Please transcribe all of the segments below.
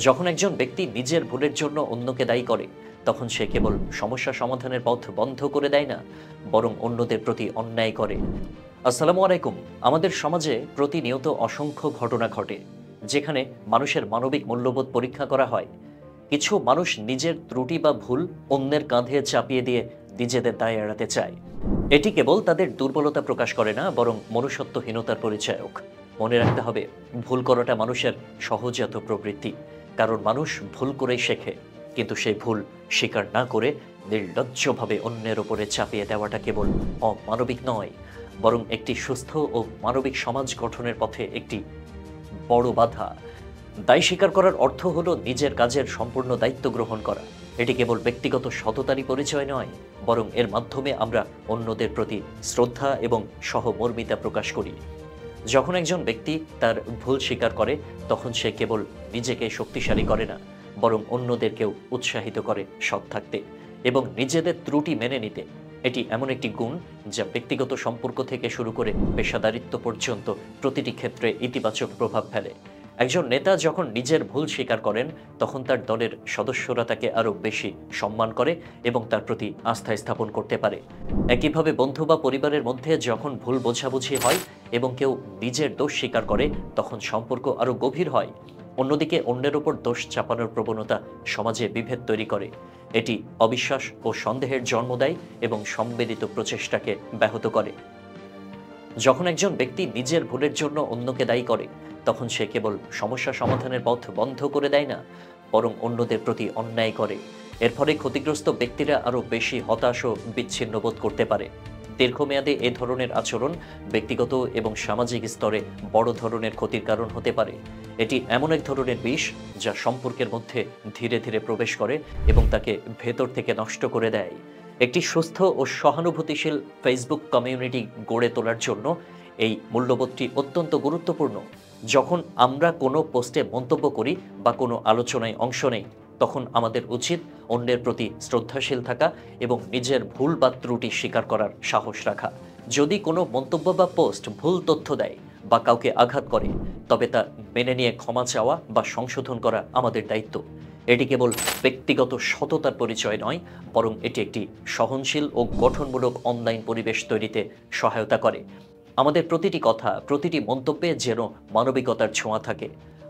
যখন একজন ব্যক্তি নিজের ভুলের জন্য অন্যকে দায়ী করে, তখন সে কেবল সমস্যা সমাধানের পথ বন্ধ করে দেয় না, বরং অন্যদের প্রতি অন্যায় করে। আসসালামু আলাইকুম। আমাদের সমাজে প্রতিনিয়ত অসংখ্য ঘটনা ঘটে, যেখানে মানুষের মানবিক মূল্যবোধ পরীক্ষা করা হয়। কিছু মানুষ নিজের ত্রুটি বা ভুল অন্যের কাঁধে চাপিয়ে দিয়ে নিজেদের দায় এড়াতে চায়। এটি কেবল তাদের দুর্বলতা প্রকাশ করে না, বরং মনুষ্যত্বহীনতার পরিচায়ক। মনে রাখতে হবে, ভুল করাটা মানুষের সহজাত প্রবৃত্তি। কারণ মানুষ ভুল করেই শেখে, কিন্তু সেই ভুল স্বীকার না করে নির্লজ্জভাবে অন্যের ওপরে চাপিয়ে দেওয়াটা কেবল অমানবিক নয়, বরং একটি সুস্থ ও মানবিক সমাজ গঠনের পথে একটি বড় বাধা। দায় স্বীকার করার অর্থ হলো নিজের কাজের সম্পূর্ণ দায়িত্ব গ্রহণ করা। এটি কেবল ব্যক্তিগত সততারই পরিচয় নয়, বরং এর মাধ্যমে আমরা অন্যদের প্রতি শ্রদ্ধা এবং সহমর্মিতা প্রকাশ করি। যখন একজন ব্যক্তি তার ভুল স্বীকার করে, তখন সে কেবল নিজেকে শক্তিশালী করে না, বরং অন্যদেরকেও উৎসাহিত করে সৎ থাকতে এবং নিজেদের ত্রুটি মেনে নিতে। এটি এমন একটি গুণ যা ব্যক্তিগত সম্পর্ক থেকে শুরু করে পেশাদারিত্ব পর্যন্ত প্রতিটি ক্ষেত্রে ইতিবাচক প্রভাব ফেলে। একজন নেতা যখন নিজের ভুল স্বীকার করেন, তখন তার দলের সদস্যরা তাকে আরও বেশি সম্মান করে এবং তার প্রতি আস্থা স্থাপন করতে পারে। একইভাবে বন্ধু বা পরিবারের মধ্যে যখন ভুল বোঝাবুঝি হয় এবং কেউ নিজের দোষ স্বীকার করে, তখন সম্পর্ক আরও গভীর হয়। অন্যদিকে অন্যের ওপর দোষ চাপানোর প্রবণতা সমাজে বিভেদ তৈরি করে। এটি অবিশ্বাস ও সন্দেহের জন্ম দেয় এবং সম্মিলিত প্রচেষ্টাকে ব্যাহত করে। যখন একজন ব্যক্তি নিজের ভুলের জন্য অন্যকে দায়ী করে, তখন সে কেবল সমস্যা সমাধানের পথ বন্ধ করে দেয় না, বরং অন্যদের প্রতি অন্যায় করে। এর ফলে ক্ষতিগ্রস্ত ব্যক্তিরা আরও বেশি হতাশ ও বিচ্ছিন্ন বোধ করতে পারে। দীর্ঘমেয়াদে এ ধরনের আচরণ ব্যক্তিগত এবং সামাজিক স্তরে বড় ধরনের ক্ষতির কারণ হতে পারে। এটি এমন এক ধরনের বিষ যা সম্পর্কের মধ্যে ধীরে ধীরে প্রবেশ করে এবং তাকে ভেতর থেকে নষ্ট করে দেয়। একটি সুস্থ ও সহানুভূতিশীল ফেসবুক কমিউনিটি গড়ে তোলার জন্য এই মূল্যবোধটি অত্যন্ত গুরুত্বপূর্ণ। যখন আমরা কোনো পোস্টে মন্তব্য করি বা কোনো আলোচনায় অংশ নেই, তখন আমাদের উচিত অন্যের প্রতি শ্রদ্ধাশীল থাকা এবং নিজের ভুল বা ত্রুটি স্বীকার করার সাহস রাখা। যদি কোনো মন্তব্য বা পোস্ট ভুল তথ্য দেয় বা কাউকে আঘাত করে, তবে তা মেনে নিয়ে ক্ষমা চাওয়া বা সংশোধন করা আমাদের দায়িত্ব। এটি কেবল ব্যক্তিগত সততার পরিচয় নয়, বরং এটি একটি সহনশীল ও গঠনমূলক অনলাইন পরিবেশ তৈরিতে সহায়তা করে। আমাদের প্রতিটি কথা, প্রতিটি মন্তব্যে যেন মানবিকতার ছোঁয়া থাকে।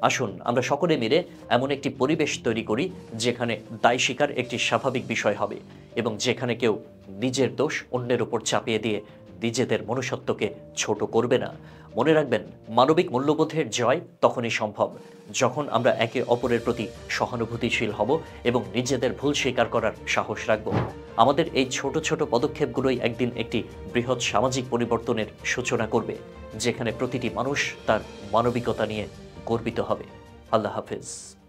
আসুন আমরা সকলে মিলে এমন একটি পরিবেশ তৈরি করি যেখানে দায় স্বীকার একটি স্বাভাবিক বিষয় হবে এবং যেখানে কেউ নিজের দোষ অন্যের উপর চাপিয়ে দিয়ে নিজেদের মনুষ্যত্বকে ছোট করবে না। মনে রাখবেন, মানবিক মূল্যবোধের জয় তখনই সম্ভব যখন আমরা একে অপরের প্রতি সহানুভূতিশীল হব এবং নিজেদের ভুল স্বীকার করার সাহস রাখব। আমাদের এই ছোট ছোট পদক্ষেপগুলোই একদিন একটি বৃহৎ সামাজিক পরিবর্তনের সূচনা করবে, যেখানে প্রতিটি মানুষ তার মানবিকতা নিয়ে গর্বিত হবে। আল্লাহ হাফেজ।